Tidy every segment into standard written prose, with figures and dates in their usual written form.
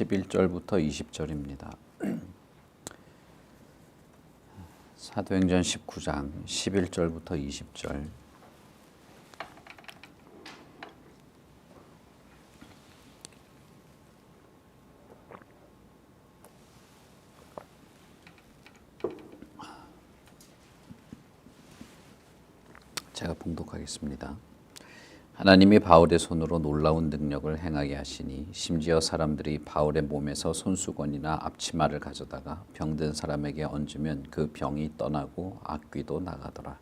11절부터 20절입니다. 사도행전 19장 11절부터 20절. 제가 봉독하겠습니다. 하나님이 바울의 손으로 놀라운 능력을 행하게 하시니 심지어 사람들이 바울의 몸에서 손수건이나 앞치마를 가져다가 병든 사람에게 얹으면 그 병이 떠나고 악귀도 나가더라.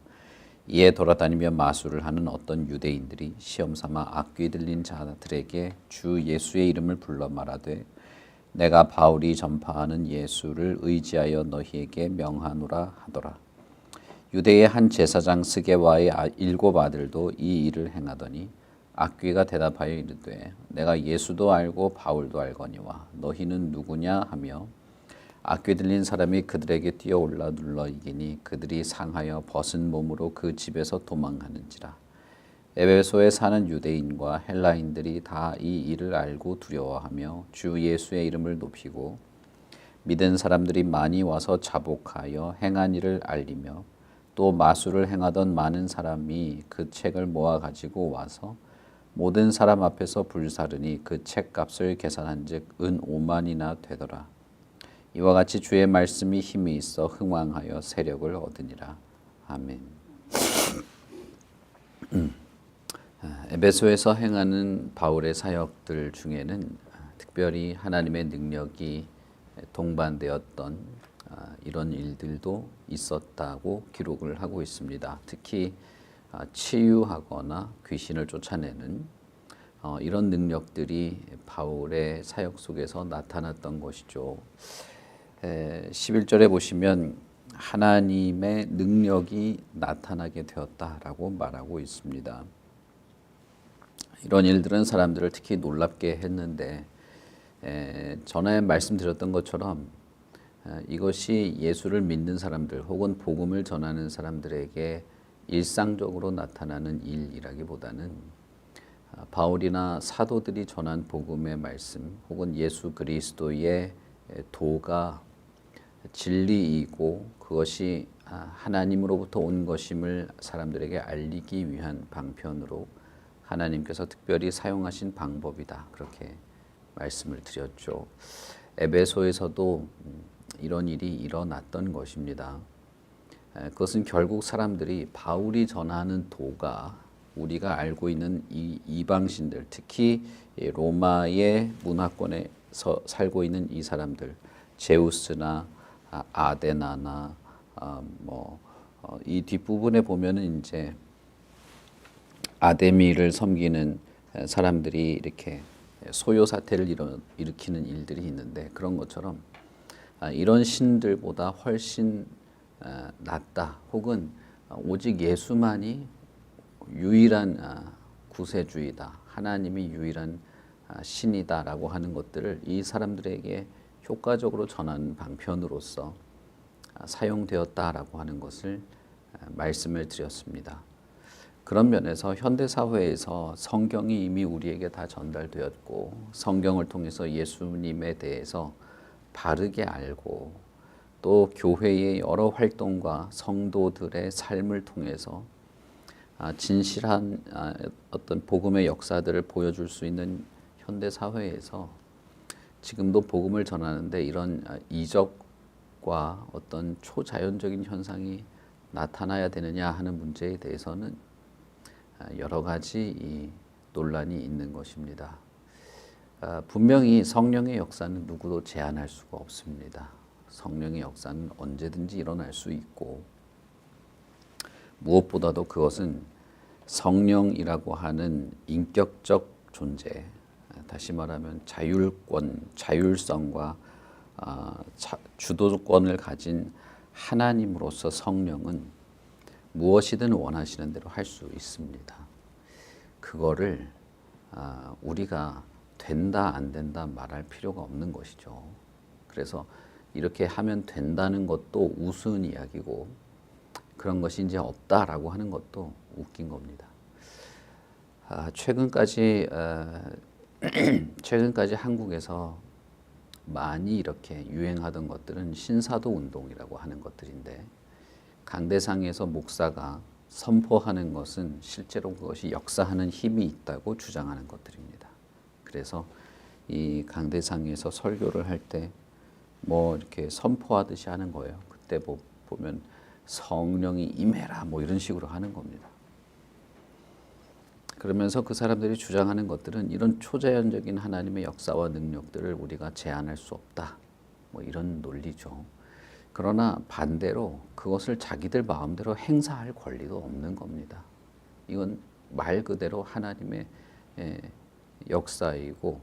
이에 돌아다니며 마술을 하는 어떤 유대인들이 시험삼아 악귀 들린 자들에게 주 예수의 이름을 불러 말하되 내가 바울이 전파하는 예수를 의지하여 너희에게 명하노라 하더라. 유대의 한 제사장 스게와의 7 아들도 이 일을 행하더니 악귀가 대답하여 이르되 내가 예수도 알고 바울도 알거니와 너희는 누구냐 하며 악귀 들린 사람이 그들에게 뛰어올라 눌러 이기니 그들이 상하여 벗은 몸으로 그 집에서 도망하는지라. 에베소에 사는 유대인과 헬라인들이 다 이 일을 알고 두려워하며 주 예수의 이름을 높이고 믿은 사람들이 많이 와서 자복하여 행한 일을 알리며 또 마술을 행하던 많은 사람이 그 책을 모아 가지고 와서 모든 사람 앞에서 불사르니 그 책값을 계산한즉 은 5만이나 되더라. 이와 같이 주의 말씀이 힘이 있어 흥왕하여 세력을 얻으니라. 아멘. 에베소에서 행하는 바울의 사역들 중에는 특별히 하나님의 능력이 동반되었던 이런 일들도 있었다고 기록을 하고 있습니다. 특히 치유하거나 귀신을 쫓아내는 이런 능력들이 바울의 사역 속에서 나타났던 것이죠. 11절에 보시면 하나님의 능력이 나타나게 되었다라고 말하고 있습니다. 이런 일들은 사람들을 특히 놀랍게 했는데 전에 말씀드렸던 것처럼 이것이 예수를 믿는 사람들 혹은 복음을 전하는 사람들에게 일상적으로 나타나는 일이라기보다는 바울이나 사도들이 전한 복음의 말씀 혹은 예수 그리스도의 도가 진리이고 그것이 하나님으로부터 온 것임을 사람들에게 알리기 위한 방편으로 하나님께서 특별히 사용하신 방법이다. 그렇게 말씀을 드렸죠. 에베소에서도 이런 일이 일어났던 것입니다. 그것은 결국 사람들이 바울이 전하는 도가 우리가 알고 있는 이 이방신들, 특히 로마의 문화권에서 살고 있는 이 사람들, 제우스나 아데나나 이 뒷부분에 보면은 이제 아데미를 섬기는 사람들이 이렇게 소요 사태를 일으키는 일들이 있는데 그런 것처럼 이런 신들보다 훨씬 낫다 혹은 오직 예수만이 유일한 구세주이다, 하나님이 유일한 신이다라고 하는 것들을 이 사람들에게 효과적으로 전하는 방편으로서 사용되었다라고 하는 것을 말씀을 드렸습니다. 그런 면에서 현대사회에서 성경이 이미 우리에게 다 전달되었고 성경을 통해서 예수님에 대해서 바르게 알고 또 교회의 여러 활동과 성도들의 삶을 통해서 진실한 어떤 복음의 역사들을 보여줄 수 있는 현대사회에서 지금도 복음을 전하는데 이런 이적과 어떤 초자연적인 현상이 나타나야 되느냐 하는 문제에 대해서는 여러 가지 논란이 있는 것입니다. 분명히 성령의 역사는 누구도 제한할 수가 없습니다. 성령의 역사는 언제든지 일어날 수 있고 무엇보다도 그것은 성령이라고 하는 인격적 존재, 다시 말하면 자율권, 자율성과 주도권을 가진 하나님으로서 성령은 무엇이든 원하시는 대로 할 수 있습니다. 그거를 우리가 된다 안 된다 말할 필요가 없는 것이죠. 그래서 이렇게 하면 된다는 것도 우스운 이야기고 그런 것이 이제 없다라고 하는 것도 웃긴 겁니다. 최근까지 한국에서 많이 이렇게 유행하던 것들은 신사도 운동이라고 하는 것들인데, 강대상에서 목사가 선포하는 것은 실제로 그것이 역사하는 힘이 있다고 주장하는 것들입니다. 그래서 이 강대상에서 설교를 할 때 뭐 이렇게 선포하듯이 하는 거예요. 그때 보면 성령이 임해라 뭐 이런 식으로 하는 겁니다. 그러면서 그 사람들이 주장하는 것들은 이런 초자연적인 하나님의 역사와 능력들을 우리가 제한할 수 없다, 뭐 이런 논리죠. 그러나 반대로 그것을 자기들 마음대로 행사할 권리도 없는 겁니다. 이건 말 그대로 하나님의 역사이고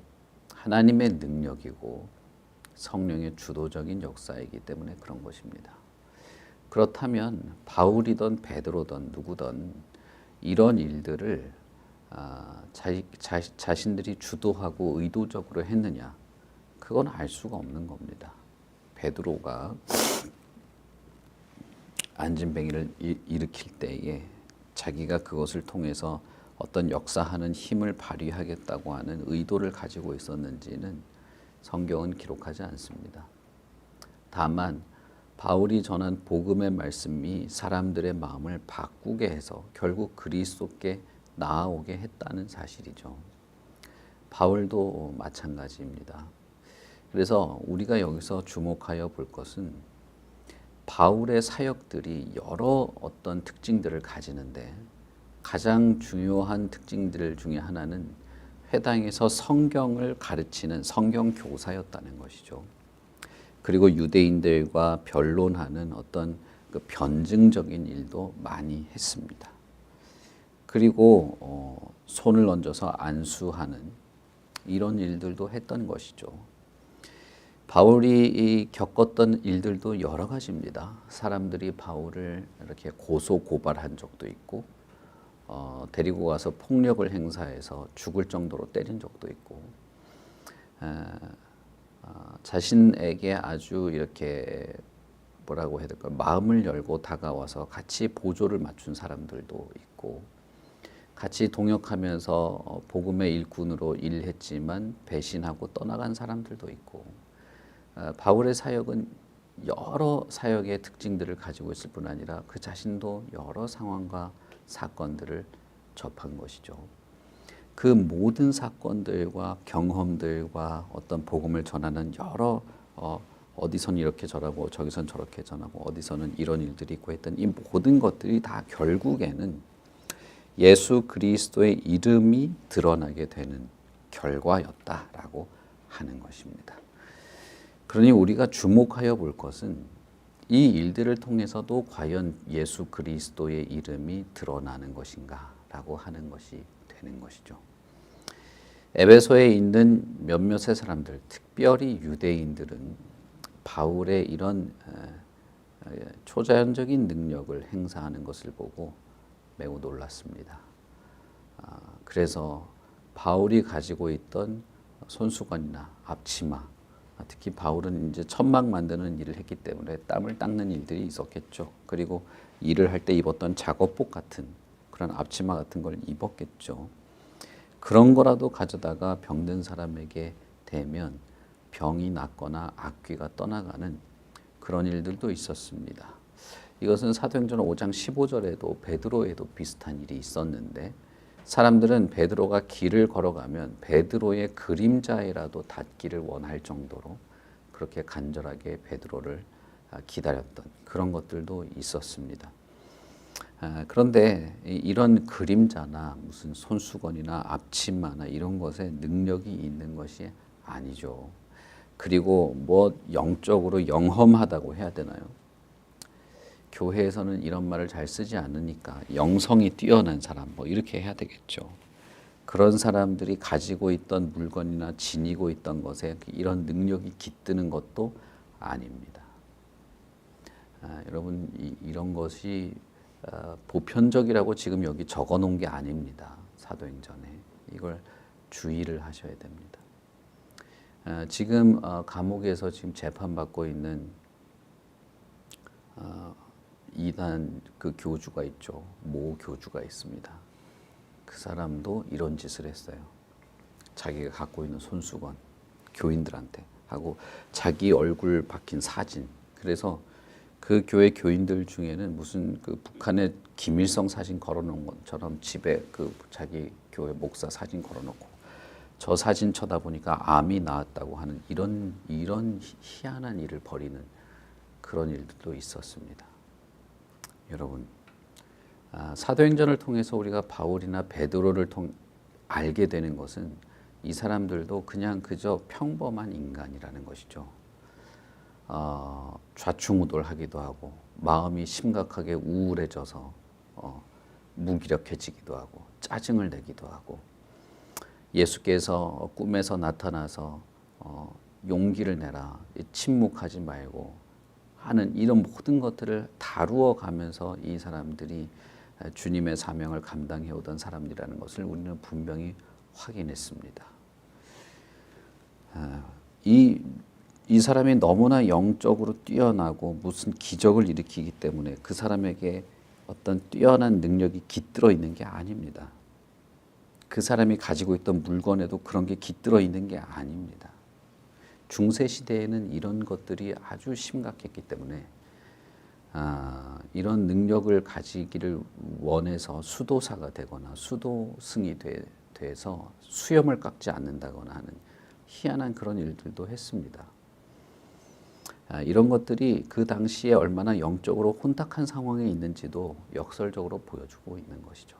하나님의 능력이고 성령의 주도적인 역사이기 때문에 그런 것입니다. 그렇다면 바울이든 베드로든 누구든 이런 일들을 자신들이 주도하고 의도적으로 했느냐, 그건 알 수가 없는 겁니다. 베드로가 안진뱅이를 일으킬 때에 자기가 그것을 통해서 어떤 역사하는 힘을 발휘하겠다고 하는 의도를 가지고 있었는지는 성경은 기록하지 않습니다. 다만 바울이 전한 복음의 말씀이 사람들의 마음을 바꾸게 해서 결국 그리스도께 나아오게 했다는 사실이죠. 바울도 마찬가지입니다. 그래서 우리가 여기서 주목하여 볼 것은 바울의 사역들이 여러 어떤 특징들을 가지는데 가장 중요한 특징들 중에 하나는 회당에서 성경을 가르치는 성경 교사였다는 것이죠. 그리고 유대인들과 변론하는 어떤 그 변증적인 일도 많이 했습니다. 그리고 손을 얹어서 안수하는 이런 일들도 했던 것이죠. 바울이 겪었던 일들도 여러 가지입니다. 사람들이 바울을 이렇게 고소 고발한 적도 있고, 데리고 가서 폭력을 행사해서 죽을 정도로 때린 적도 있고, 자신에게 아주 이렇게 뭐라고 해야 될까, 마음을 열고 다가와서 같이 보조를 맞춘 사람들도 있고, 같이 동역하면서 복음의 일꾼으로 일했지만 배신하고 떠나간 사람들도 있고, 바울의 사역은 여러 사역의 특징들을 가지고 있을 뿐 아니라 그 자신도 여러 상황과 사건들을 접한 것이죠. 그 모든 사건들과 경험들과 어떤 복음을 전하는 여러 어디선 이렇게 전하고 저기선 저렇게 전하고 어디서는 이런 일들이 있고 했던 이 모든 것들이 다 결국에는 예수 그리스도의 이름이 드러나게 되는 결과였다라고 하는 것입니다. 그러니 우리가 주목하여 볼 것은 이 일들을 통해서도 과연 예수 그리스도의 이름이 드러나는 것인가 라고 하는 것이 되는 것이죠. 에베소에 있는 몇몇의 사람들, 특별히 유대인들은 바울의 이런 초자연적인 능력을 행사하는 것을 보고 매우 놀랐습니다. 그래서 바울이 가지고 있던 손수건이나 앞치마, 특히 바울은 이제 천막 만드는 일을 했기 때문에 땀을 닦는 일들이 있었겠죠. 그리고 일을 할 때 입었던 작업복 같은 그런 앞치마 같은 걸 입었겠죠. 그런 거라도 가져다가 병든 사람에게 대면 병이 낫거나 악귀가 떠나가는 그런 일들도 있었습니다. 이것은 사도행전 5장 15절에도 베드로에도 비슷한 일이 있었는데, 사람들은 베드로가 길을 걸어가면 베드로의 그림자에라도 닿기를 원할 정도로 그렇게 간절하게 베드로를 기다렸던 그런 것들도 있었습니다. 그런데 이런 그림자나 무슨 손수건이나 앞치마나 이런 것에 능력이 있는 것이 아니죠. 그리고 뭐 영적으로 영험하다고 해야 되나요? 교회에서는 이런 말을 잘 쓰지 않으니까 영성이 뛰어난 사람 뭐 이렇게 해야 되겠죠. 그런 사람들이 가지고 있던 물건이나 지니고 있던 것에 이런 능력이 깃드는 것도 아닙니다. 여러분 이런 것이 보편적이라고 지금 여기 적어 놓은 게 아닙니다. 사도행전에. 이걸 주의를 하셔야 됩니다. 지금 감옥에서 지금 재판받고 있는 이단 그 교주가 있죠. 모 교주가 있습니다. 그 사람도 이런 짓을 했어요. 자기가 갖고 있는 손수건 교인들한테 하고 자기 얼굴 박힌 사진. 그래서 그 교회 교인들 중에는 무슨 그 북한의 김일성 사진 걸어놓은 것처럼 집에 그 자기 교회 목사 사진 걸어놓고 저 사진 쳐다보니까 암이 나았다고 하는 이런 희한한 일을 벌이는 그런 일들도 있었습니다. 여러분, 사도행전을 통해서 우리가 바울이나 베드로를 알게 되는 것은 이 사람들도 그냥 그저 평범한 인간이라는 것이죠. 좌충우돌하기도 하고 마음이 심각하게 우울해져서 무기력해지기도 하고 짜증을 내기도 하고 예수께서 꿈에서 나타나서 용기를 내라, 침묵하지 말고 하는 이런 모든 것들을 다루어 가면서 이 사람들이 주님의 사명을 감당해 오던 사람들이라는 것을 우리는 분명히 확인했습니다. 이 사람이 너무나 영적으로 뛰어나고 무슨 기적을 일으키기 때문에 그 사람에게 어떤 뛰어난 능력이 깃들어 있는 게 아닙니다. 그 사람이 가지고 있던 물건에도 그런 게 깃들어 있는 게 아닙니다. 중세 시대에는 이런 것들이 아주 심각했기 때문에 이런 능력을 가지기를 원해서 수도사가 되거나 수도승이 돼서 수염을 깎지 않는다거나 하는 희한한 그런 일들도 했습니다. 이런 것들이 그 당시에 얼마나 영적으로 혼탁한 상황에 있는지도 역설적으로 보여주고 있는 것이죠.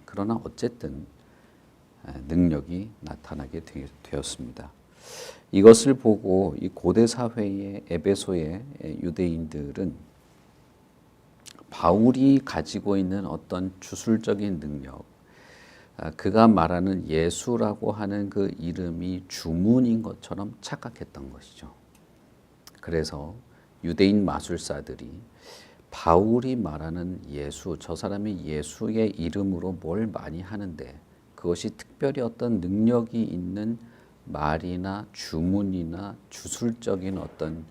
그러나 어쨌든 능력이 나타나게 되었습니다. 이것을 보고 이 고대 사회의 에베소의 유대인들은 바울이 가지고 있는 어떤 주술적인 능력, 그가 말하는 예수라고 하는 그 이름이 주문인 것처럼 착각했던 것이죠. 그래서 유대인 마술사들이 바울이 말하는 예수, 저 사람이 예수의 이름으로 뭘 많이 하는데 그것이 특별히 어떤 능력이 있는 말이나 주문이나 주술적인 어떤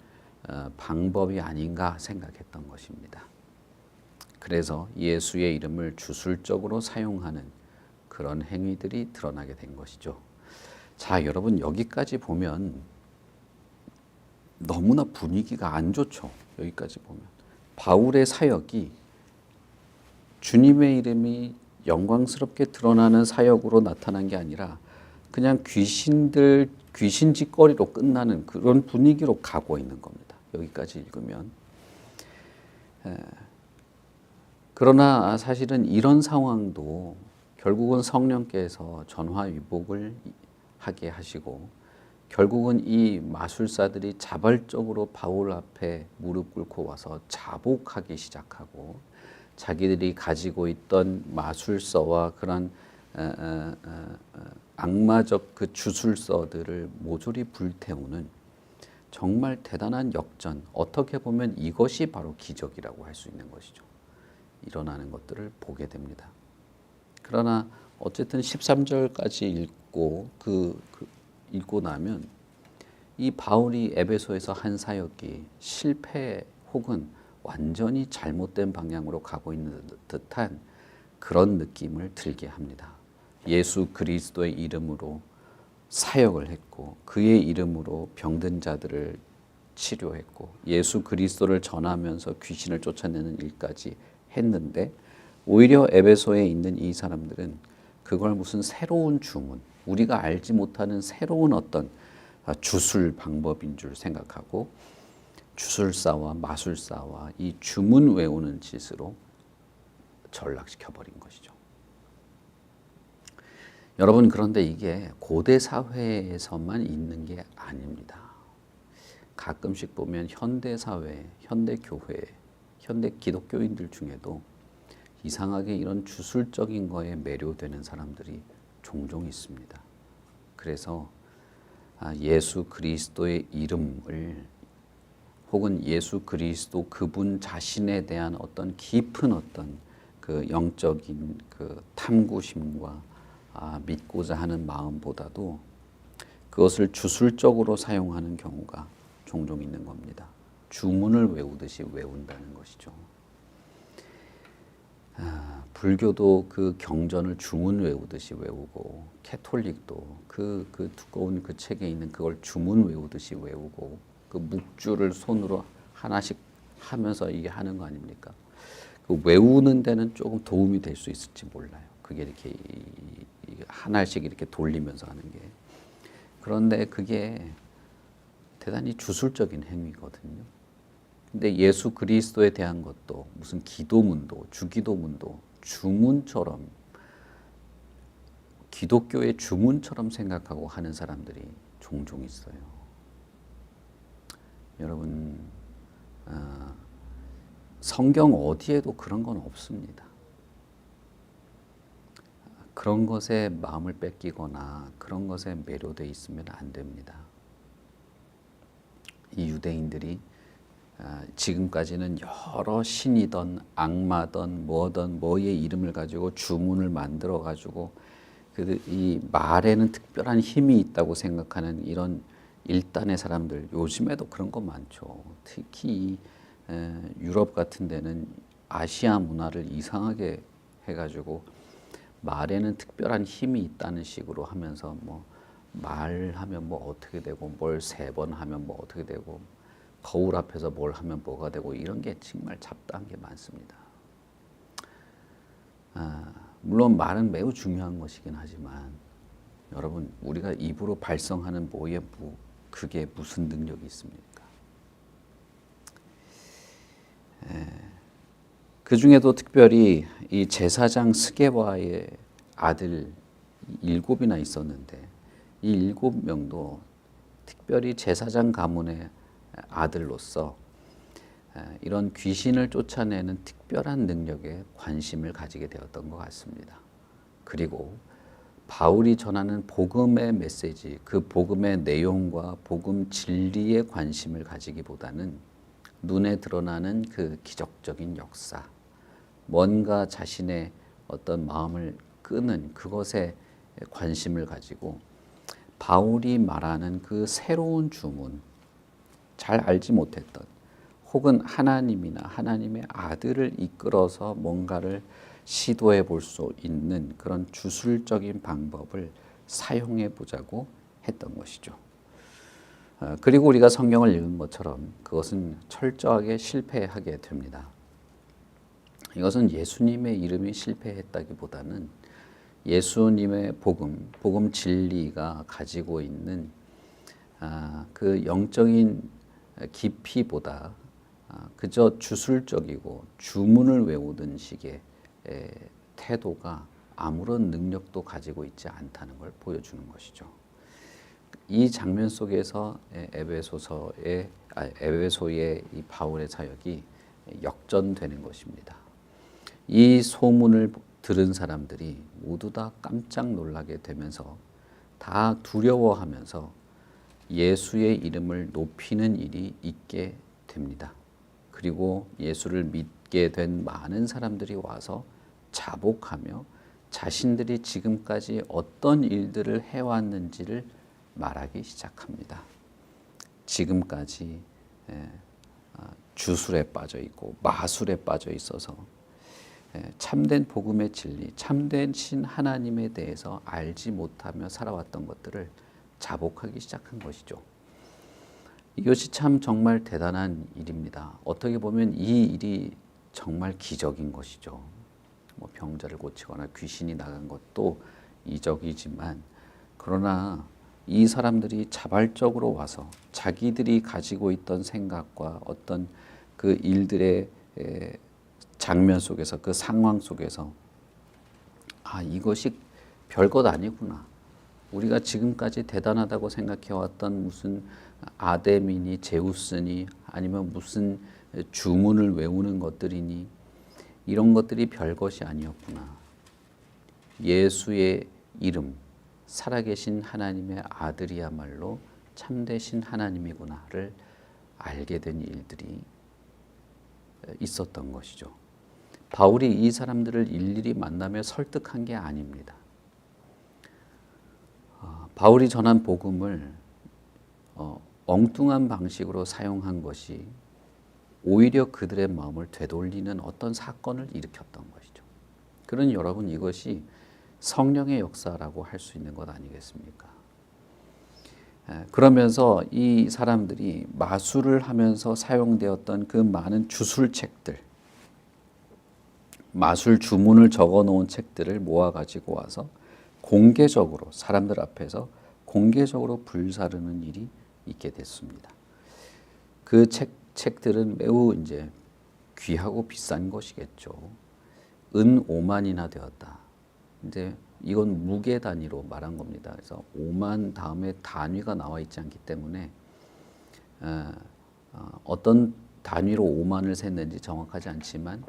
방법이 아닌가 생각했던 것입니다. 그래서 예수의 이름을 주술적으로 사용하는 그런 행위들이 드러나게 된 것이죠. 자, 여러분 여기까지 보면 너무나 분위기가 안 좋죠. 여기까지 보면 바울의 사역이 주님의 이름이 영광스럽게 드러나는 사역으로 나타난 게 아니라 그냥 귀신짓거리로 끝나는 그런 분위기로 가고 있는 겁니다. 여기까지 읽으면. 그러나 사실은 이런 상황도 결국은 성령께서 전화위복을 하게 하시고 결국은 이 마술사들이 자발적으로 바울 앞에 무릎 꿇고 와서 자복하기 시작하고 자기들이 가지고 있던 마술서와 그런 악마적 그 주술서들을 모조리 불태우는 정말 대단한 역전, 어떻게 보면 이것이 바로 기적이라고 할 수 있는 것이죠. 일어나는 것들을 보게 됩니다. 그러나 어쨌든 13절까지 읽고 나면 이 바울이 에베소에서 한 사역이 실패 혹은 완전히 잘못된 방향으로 가고 있는 듯한 그런 느낌을 들게 합니다. 예수 그리스도의 이름으로 사역을 했고 그의 이름으로 병든 자들을 치료했고 예수 그리스도를 전하면서 귀신을 쫓아내는 일까지 했는데 오히려 에베소에 있는 이 사람들은 그걸 무슨 새로운 주문, 우리가 알지 못하는 새로운 어떤 주술 방법인 줄 생각하고 주술사와 마술사와 이 주문 외우는 짓으로 전락시켜버린 것이죠. 여러분, 그런데 이게 고대 사회에서만 있는 게 아닙니다. 가끔씩 보면 현대 사회, 현대 교회, 현대 기독교인들 중에도 이상하게 이런 주술적인 거에 매료되는 사람들이 종종 있습니다. 그래서 예수 그리스도의 이름을 혹은 예수 그리스도 그분 자신에 대한 어떤 깊은 어떤 그 영적인 그 탐구심과 믿고자 하는 마음보다도 그것을 주술적으로 사용하는 경우가 종종 있는 겁니다. 주문을 외우듯이 외운다는 것이죠. 불교도 그 경전을 주문 외우듯이 외우고, 캐톨릭도 그 두꺼운 그 책에 있는 그걸 주문 외우듯이 외우고, 그 묵주를 손으로 하나씩 하면서 이게 하는 거 아닙니까? 그 외우는 데는 조금 도움이 될 수 있을지 몰라요. 그게 이렇게 하나씩 이렇게 돌리면서 하는 게. 그런데 그게 대단히 주술적인 행위거든요. 근데 예수 그리스도에 대한 것도 무슨 기도문도, 주기도문도 주문처럼, 기독교의 주문처럼 생각하고 하는 사람들이 종종 있어요. 여러분, 성경 어디에도 그런 건 없습니다. 그런 것에 마음을 뺏기거나 그런 것에 매료되어 있으면 안 됩니다. 이 유대인들이 지금까지는 여러 신이던 악마던 뭐던 뭐의 이름을 가지고 주문을 만들어 가지고 이 말에는 특별한 힘이 있다고 생각하는 이런 일단의 사람들, 요즘에도 그런 거 많죠. 특히 유럽 같은 데는 아시아 문화를 이상하게 해가지고 말에는 특별한 힘이 있다는 식으로 하면서 뭐 말하면 뭐 어떻게 되고, 뭘 3번 하면 뭐 어떻게 되고, 거울 앞에서 뭘 하면 뭐가 되고, 이런 게 정말 잡다한 게 많습니다. 물론 말은 매우 중요한 것이긴 하지만 여러분, 우리가 입으로 발성하는 그게 무슨 능력이 있습니까? 그 중에도 특별히 이 제사장 스게바의 아들 7이나 있었는데, 이 7명도 특별히 제사장 가문의 아들로서 이런 귀신을 쫓아내는 특별한 능력에 관심을 가지게 되었던 것 같습니다. 그리고 바울이 전하는 복음의 메시지, 그 복음의 내용과 복음 진리에 관심을 가지기보다는 눈에 드러나는 그 기적적인 역사, 뭔가 자신의 어떤 마음을 끄는 그것에 관심을 가지고 바울이 말하는 그 새로운 주문, 잘 알지 못했던, 혹은 하나님이나 하나님의 아들을 이끌어서 뭔가를 시도해 볼 수 있는 그런 주술적인 방법을 사용해 보자고 했던 것이죠. 그리고 우리가 성경을 읽은 것처럼 그것은 철저하게 실패하게 됩니다. 이것은 예수님의 이름이 실패했다기보다는 예수님의 복음 진리가 가지고 있는 그 영적인 깊이보다 그저 주술적이고 주문을 외우던 식의 태도가 아무런 능력도 가지고 있지 않다는 걸 보여주는 것이죠. 이 장면 속에서 에베소의 이 바울의 사역이 역전되는 것입니다. 이 소문을 들은 사람들이 모두 다 깜짝 놀라게 되면서 다 두려워하면서 예수의 이름을 높이는 일이 있게 됩니다. 그리고 예수를 믿게 된 많은 사람들이 와서 자복하며 자신들이 지금까지 어떤 일들을 해왔는지를 말하기 시작합니다. 지금까지 주술에 빠져 있고 마술에 빠져 있어서 참된 복음의 진리, 참된 신 하나님에 대해서 알지 못하며 살아왔던 것들을 자복하기 시작한 것이죠. 이것이 참 정말 대단한 일입니다. 어떻게 보면 이 일이 정말 기적인 것이죠. 뭐 병자를 고치거나 귀신이 나간 것도 이적이지만, 그러나 이 사람들이 자발적으로 와서 자기들이 가지고 있던 생각과 어떤 그 일들의 장면 속에서, 그 상황 속에서 이것이 별것 아니구나. 우리가 지금까지 대단하다고 생각해왔던 무슨 아데미니 제우스니 아니면 무슨 주문을 외우는 것들이니 이런 것들이 별것이 아니었구나. 예수의 이름, 살아계신 하나님의 아들이야말로 참되신 하나님이구나를 알게 된 일들이 있었던 것이죠. 바울이 이 사람들을 일일이 만나며 설득한 게 아닙니다. 바울이 전한 복음을 엉뚱한 방식으로 사용한 것이 오히려 그들의 마음을 되돌리는 어떤 사건을 일으켰던 것이죠. 그러니 여러분 이것이 성령의 역사라고 할 수 있는 것 아니겠습니까? 그러면서 이 사람들이 마술을 하면서 사용되었던 그 많은 주술책들, 마술 주문을 적어 놓은 책들을 모아 가지고 와서 공개적으로 사람들 앞에서 공개적으로 불사르는 일이 있게 됐습니다. 그 책들은 매우 이제 귀하고 비싼 것이겠죠. 은 5만이나 되었다. 이제 이건 무게 단위로 말한 겁니다. 그래서 5만 다음에 단위가 나와 있지 않기 때문에 어떤 단위로 5만을 셌는지 정확하지 않지만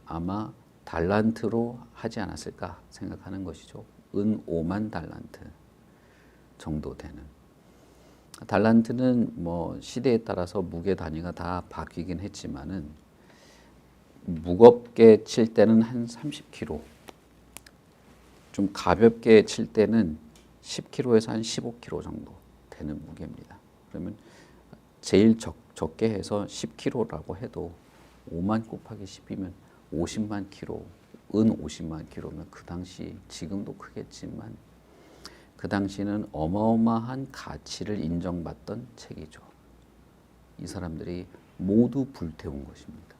아마 달란트로 하지 않았을까 생각하는 것이죠. 은 5만 달란트 정도 되는. 달란트는 뭐 시대에 따라서 무게 단위가 다 바뀌긴 했지만은 무겁게 칠 때는 한 30kg, 좀 가볍게 칠 때는 10kg에서 한 15kg 정도 되는 무게입니다. 그러면 제일 적게 해서 10kg라고 해도 5만 곱하기 10이면 50만 kg, 은 50만 kg면 그 당시 지금도 크겠지만 그 당시는 어마어마한 가치를 인정받던 책이죠. 이 사람들이 모두 불태운 것입니다.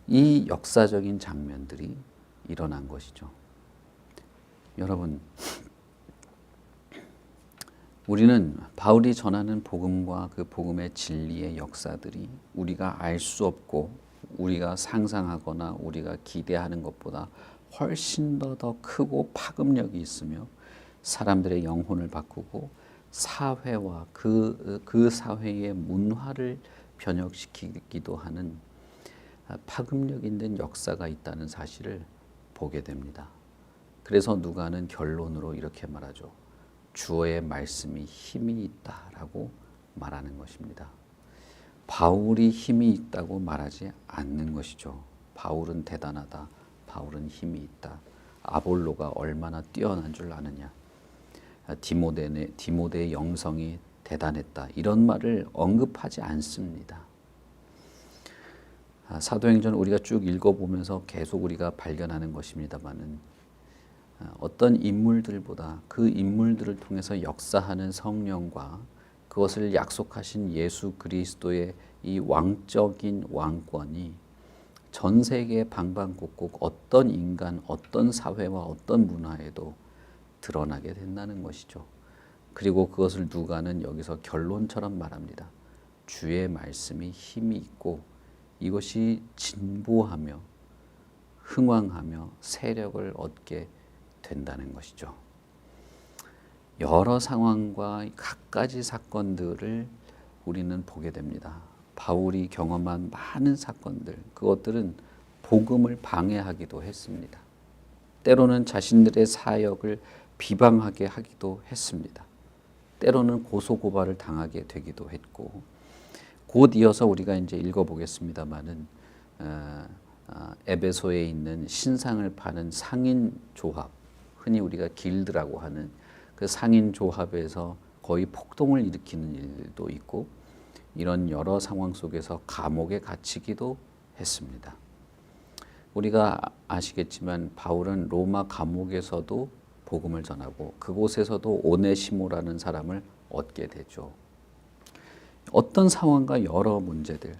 이 역사적인 장면들이 일어난 것이죠. 여러분, 우리는 바울이 전하는 복음과 그 복음의 진리의 역사들이 우리가 알 수 없고 우리가 상상하거나 우리가 기대하는 것보다 훨씬 더 크고 파급력이 있으며 사람들의 영혼을 바꾸고 사회와 그 사회의 문화를 변혁시키기도 하는 파급력 있는 역사가 있다는 사실을 보게 됩니다. 그래서 누가는 결론으로 이렇게 말하죠. 주의 말씀이 힘이 있다라고 말하는 것입니다. 바울이 힘이 있다고 말하지 않는 것이죠. 바울은 대단하다. 바울은 힘이 있다. 아볼로가 얼마나 뛰어난 줄 아느냐. 디모데의 영성이 대단했다. 이런 말을 언급하지 않습니다. 사도행전 우리가 쭉 읽어보면서 계속 우리가 발견하는 것입니다만은 어떤 인물들보다 그 인물들을 통해서 역사하는 성령과 그것을 약속하신 예수 그리스도의 이 왕적인 왕권이 전 세계 방방곡곡 어떤 인간, 어떤 사회와 어떤 문화에도 드러나게 된다는 것이죠. 그리고 그것을 누가는 여기서 결론처럼 말합니다. 주의 말씀이 힘이 있고 이것이 진보하며 흥왕하며 세력을 얻게 된다는 것이죠. 여러 상황과 갖가지 사건들을 우리는 보게 됩니다. 바울이 경험한 많은 사건들, 그것들은 복음을 방해하기도 했습니다. 때로는 자신들의 사역을 비방하게 하기도 했습니다. 때로는 고소고발을 당하게 되기도 했고, 곧 이어서 우리가 이제 읽어보겠습니다만은 에베소에 있는 신상을 파는 상인 조합, 흔히 우리가 길드라고 하는 그 상인 조합에서 거의 폭동을 일으키는 일도 있고 이런 여러 상황 속에서 감옥에 갇히기도 했습니다. 우리가 아시겠지만 바울은 로마 감옥에서도 복음을 전하고 그곳에서도 오네시모라는 사람을 얻게 되죠. 어떤 상황과 여러 문제들,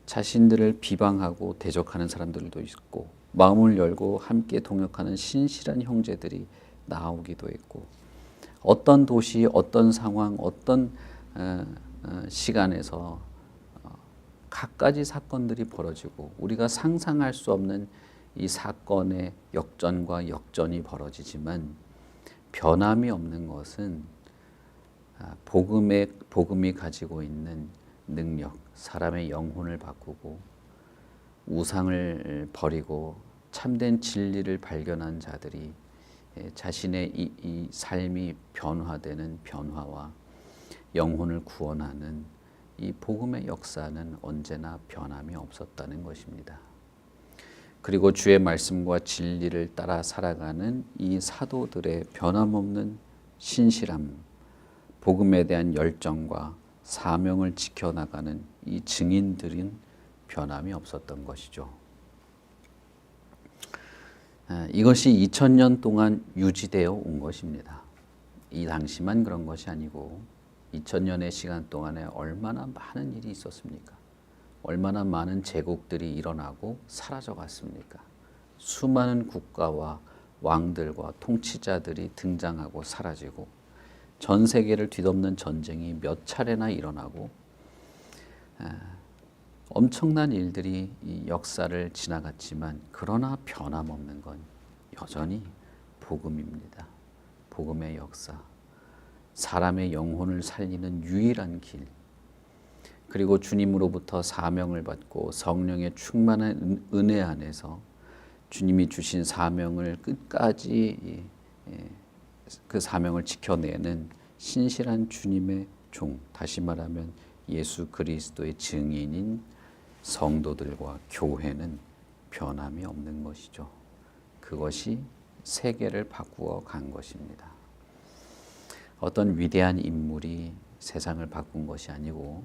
자신들을 비방하고 대적하는 사람들도 있고 마음을 열고 함께 동역하는 신실한 형제들이 나오기도 했고 어떤 도시, 어떤 상황, 어떤 시간에서 갖가지 사건들이 벌어지고 우리가 상상할 수 없는 이 사건의 역전과 역전이 벌어지지만 변함이 없는 것은 복음이 가지고 있는 능력, 사람의 영혼을 바꾸고 우상을 버리고 참된 진리를 발견한 자들이 자신의 이 삶이 변화되는 변화와 영혼을 구원하는 이 복음의 역사는 언제나 변함이 없었다는 것입니다. 그리고 주의 말씀과 진리를 따라 살아가는 이 사도들의 변함없는 신실함, 복음에 대한 열정과 사명을 지켜나가는 이 증인들인 변함이 없었던 것이죠. 이것이 2000년 동안 유지되어 온 것입니다. 이 당시만 그런 것이 아니고 2000년의 시간 동안에 얼마나 많은 일이 있었습니까? 얼마나 많은 제국들이 일어나고 사라져 갔습니까? 수많은 국가와 왕들과 통치자들이 등장하고 사라지고 전 세계를 뒤덮는 전쟁이 몇 차례나 일어나고 엄청난 일들이 이 역사를 지나갔지만 그러나 변함없는 건 여전히 복음입니다. 복음의 역사, 사람의 영혼을 살리는 유일한 길, 그리고 주님으로부터 사명을 받고 성령의 충만한 은혜 안에서 주님이 주신 사명을 끝까지 그 사명을 지켜내는 신실한 주님의 종, 다시 말하면 예수 그리스도의 증인인 성도들과 교회는 변함이 없는 것이죠. 그것이 세계를 바꾸어 간 것입니다. 어떤 위대한 인물이 세상을 바꾼 것이 아니고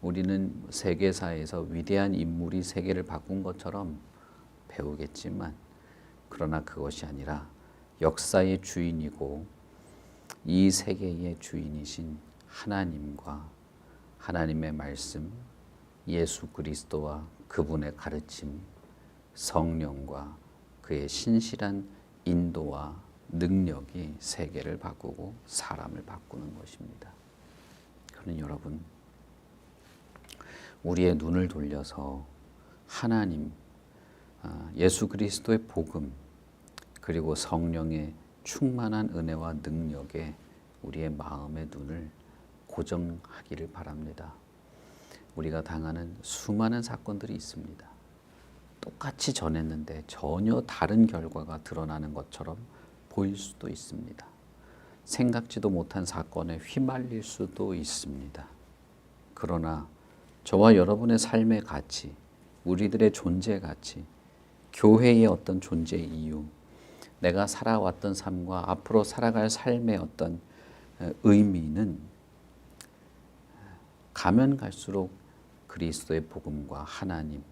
우리는 세계사에서 위대한 인물이 세계를 바꾼 것처럼 배우겠지만 그러나 그것이 아니라 역사의 주인이고 이 세계의 주인이신 하나님과 하나님의 말씀, 예수 그리스도와 그분의 가르침, 성령과 그의 신실한 인도와 능력이 세계를 바꾸고 사람을 바꾸는 것입니다. 그러니 여러분, 우리의 눈을 돌려서 하나님, 예수 그리스도의 복음, 그리고 성령의 충만한 은혜와 능력에 우리의 마음의 눈을 고정하기를 바랍니다. 우리가 당하는 수많은 사건들이 있습니다. 똑같이 전했는데 전혀 다른 결과가 드러나는 것처럼 보일 수도 있습니다. 생각지도 못한 사건에 휘말릴 수도 있습니다. 그러나 저와 여러분의 삶의 가치, 우리들의 존재 가치, 교회의 어떤 존재 이유, 내가 살아왔던 삶과 앞으로 살아갈 삶의 어떤 의미는 가면 갈수록 그리스도의 복음과 하나님,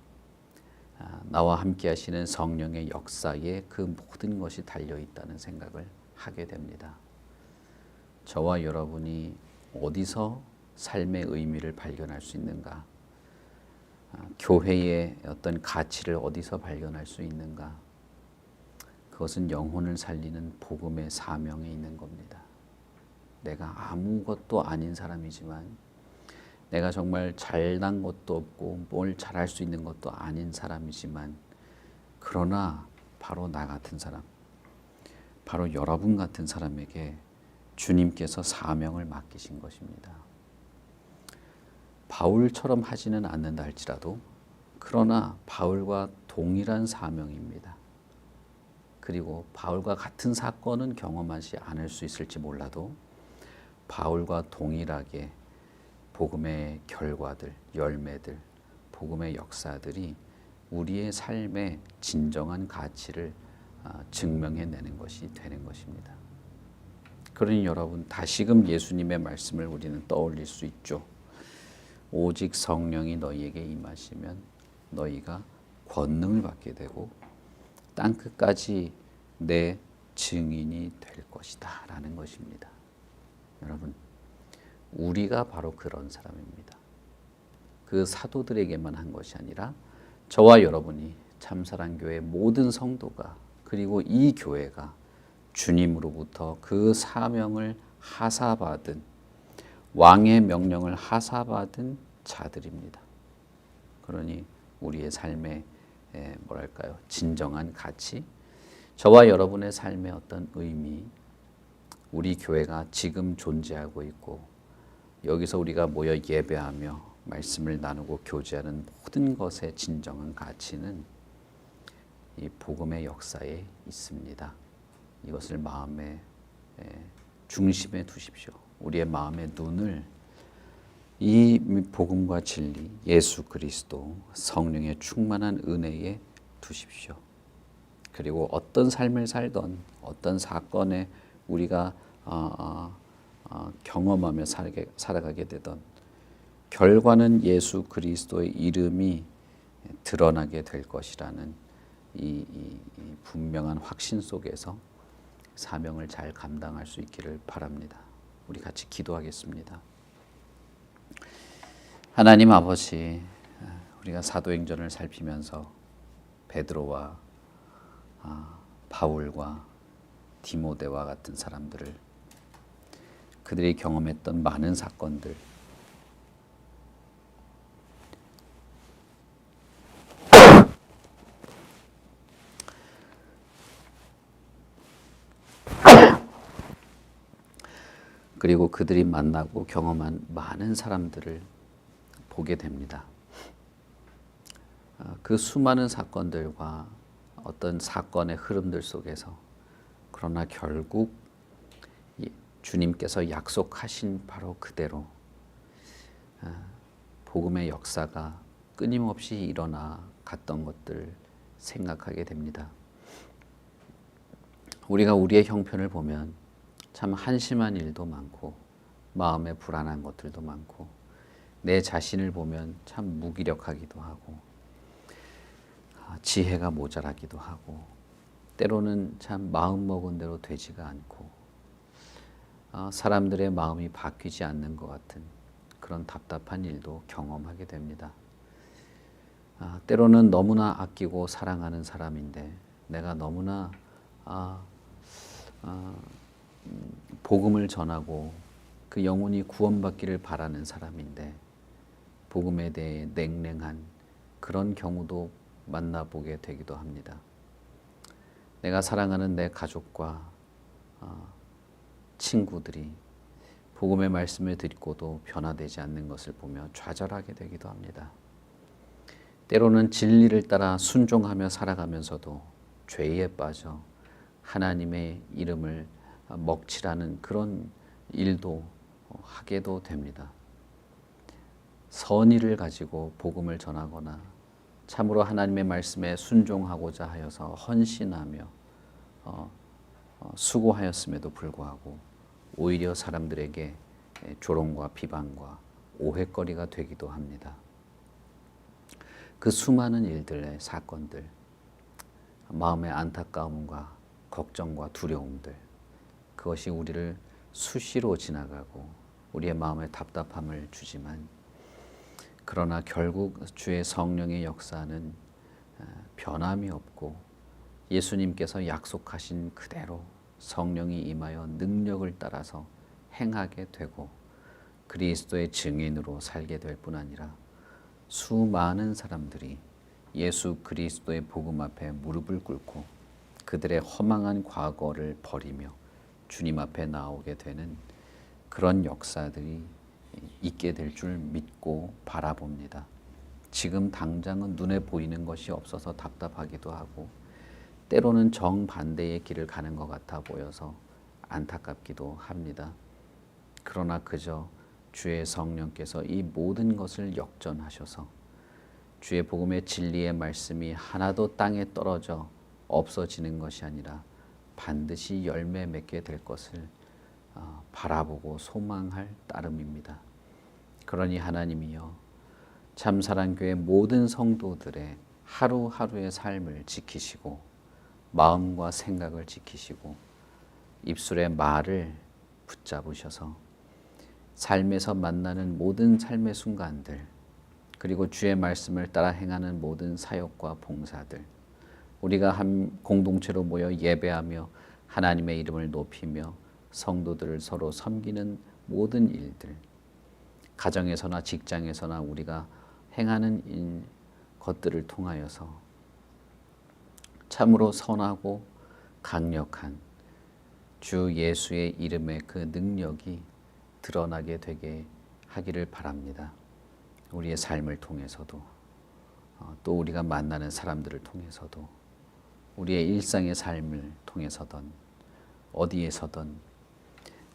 나와 함께 하시는 성령의 역사에 그 모든 것이 달려있다는 생각을 하게 됩니다. 저와 여러분이 어디서 삶의 의미를 발견할 수 있는가? 교회의 어떤 가치를 어디서 발견할 수 있는가? 그것은 영혼을 살리는 복음의 사명에 있는 겁니다. 내가 아무것도 아닌 사람이지만 내가 정말 잘난 것도 없고 뭘 잘할 수 있는 것도 아닌 사람이지만 그러나 바로 나 같은 사람, 바로 여러분 같은 사람에게 주님께서 사명을 맡기신 것입니다. 바울처럼 하지는 않는다 할지라도 그러나 바울과 동일한 사명입니다. 그리고 바울과 같은 사건은 경험하지 않을 수 있을지 몰라도 바울과 동일하게 복음의 결과들, 열매들, 복음의 역사들이 우리의 삶의 진정한 가치를 증명해내는 것이 되는 것입니다. 그러니 여러분, 다시금 예수님의 말씀을 우리는 떠올릴 수 있죠. 오직 성령이 너희에게 임하시면 너희가 권능을 받게 되고 땅끝까지 내 증인이 될 것이다 라는 것입니다. 여러분, 우리가 바로 그런 사람입니다. 그 사도들에게만 한 것이 아니라 저와 여러분이 참사랑교회 모든 성도가 그리고 이 교회가 주님으로부터 그 사명을 하사받은 왕의 명령을 하사받은 자들입니다. 그러니 우리의 삶의 뭐랄까요? 진정한 가치, 저와 여러분의 삶의 어떤 의미, 우리 교회가 지금 존재하고 있고 여기서 우리가 모여 예배하며 말씀을 나누고 교제하는 모든 것의 진정한 가치는 이 복음의 역사에 있습니다. 이것을 마음의 중심에 두십시오. 우리의 마음의 눈을 이 복음과 진리, 예수 그리스도, 성령의 충만한 은혜에 두십시오. 그리고 어떤 삶을 살던 어떤 사건에 우리가 경험하며 살아가게 되던 결과는 예수 그리스도의 이름이 드러나게 될 것이라는 이 분명한 확신 속에서 사명을 잘 감당할 수 있기를 바랍니다. 우리 같이 기도하겠습니다. 하나님 아버지, 우리가 사도행전을 살피면서 베드로와 바울과 디모데와 같은 사람들을, 그들이 경험했던 많은 사건들, 그리고 그들이 만나고 경험한 많은 사람들을 보게 됩니다. 그 수많은 사건들과 어떤 사건의 흐름들 속에서, 그러나 결국 주님께서 약속하신 바로 그대로 복음의 역사가 끊임없이 일어나 갔던 것들 생각하게 됩니다. 우리가 우리의 형편을 보면 참 한심한 일도 많고 마음에 불안한 것들도 많고, 내 자신을 보면 참 무기력하기도 하고 지혜가 모자라기도 하고, 때로는 참 마음먹은 대로 되지가 않고 사람들의 마음이 바뀌지 않는 것 같은 그런 답답한 일도 경험하게 됩니다. 때로는 너무나 아끼고 사랑하는 사람인데, 내가 너무나 복음을 전하고 그 영혼이 구원받기를 바라는 사람인데 복음에 대해 냉랭한 그런 경우도 만나보게 되기도 합니다. 내가 사랑하는 내 가족과 친구들이 복음의 말씀을 듣고도 변화되지 않는 것을 보며 좌절하게 되기도 합니다. 때로는 진리를 따라 순종하며 살아가면서도 죄에 빠져 하나님의 이름을 먹칠하는 그런 일도 하게도 됩니다. 선의를 가지고 복음을 전하거나 참으로 하나님의 말씀에 순종하고자 하여서 헌신하며 수고하였음에도 불구하고 오히려 사람들에게 조롱과 비방과 오해거리가 되기도 합니다. 그 수많은 일들의 사건들, 마음의 안타까움과 걱정과 두려움들, 그것이 우리를 수시로 지나가고 우리의 마음에 답답함을 주지만, 그러나 결국 주의 성령의 역사는 변함이 없고 예수님께서 약속하신 그대로 성령이 임하여 능력을 따라서 행하게 되고 그리스도의 증인으로 살게 될 뿐 아니라 수많은 사람들이 예수 그리스도의 복음 앞에 무릎을 꿇고 그들의 허망한 과거를 버리며 주님 앞에 나오게 되는 그런 역사들이 있게 될 줄 믿고 바라봅니다. 지금 당장은 눈에 보이는 것이 없어서 답답하기도 하고, 때로는 정반대의 길을 가는 것 같아 보여서 안타깝기도 합니다. 그러나 그저 주의 성령께서 이 모든 것을 역전하셔서 주의 복음의 진리의 말씀이 하나도 땅에 떨어져 없어지는 것이 아니라 반드시 열매 맺게 될 것을 바라보고 소망할 따름입니다. 그러니 하나님이여, 참사랑교회 모든 성도들의 하루하루의 삶을 지키시고 마음과 생각을 지키시고 입술의 말을 붙잡으셔서 삶에서 만나는 모든 삶의 순간들, 그리고 주의 말씀을 따라 행하는 모든 사역과 봉사들, 우리가 한 공동체로 모여 예배하며 하나님의 이름을 높이며 성도들을 서로 섬기는 모든 일들, 가정에서나 직장에서나 우리가 행하는 것들을 통하여서 참으로 선하고 강력한 주 예수의 이름의 그 능력이 드러나게 되게 하기를 바랍니다. 우리의 삶을 통해서도, 또 우리가 만나는 사람들을 통해서도, 우리의 일상의 삶을 통해서든 어디에서든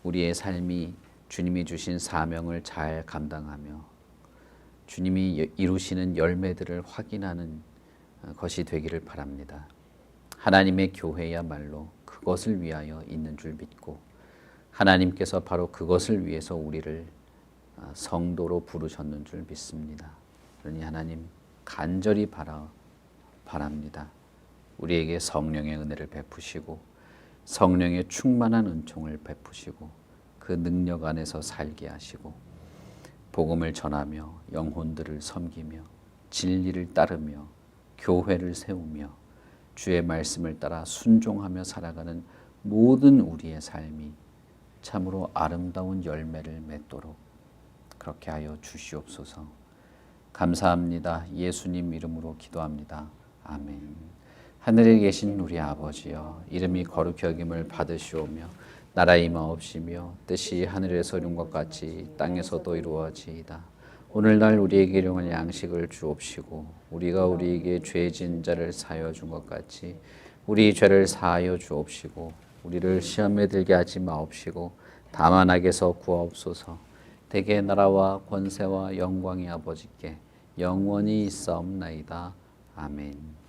우리의 삶이 주님이 주신 사명을 잘 감당하며 주님이 이루시는 열매들을 확인하는 것이 되기를 바랍니다. 하나님의 교회야말로 그것을 위하여 있는 줄 믿고 하나님께서 바로 그것을 위해서 우리를 성도로 부르셨는 줄 믿습니다. 그러니 하나님 간절히 바랍니다. 우리에게 성령의 은혜를 베푸시고 성령의 충만한 은총을 베푸시고 그 능력 안에서 살게 하시고 복음을 전하며 영혼들을 섬기며 진리를 따르며 교회를 세우며 주의 말씀을 따라 순종하며 살아가는 모든 우리의 삶이 참으로 아름다운 열매를 맺도록 그렇게 하여 주시옵소서. 감사합니다. 예수님 이름으로 기도합니다. 아멘. 하늘에 계신 우리 아버지여, 이름이 거룩히 여김을 받으시오며 나라의 임하옵시며 뜻이 하늘에서 이룬 것 같이 땅에서도 이루어지이다. 오늘날 우리에게 일용할 양식을 주옵시고 우리가 우리에게 죄진 자를 사하여 준 것 같이 우리 죄를 사하여 주옵시고 우리를 시험에 들게 하지 마옵시고 다만 악에서 구하옵소서. 대개 나라와 권세와 영광이 아버지께 영원히 있사옵나이다. 아멘.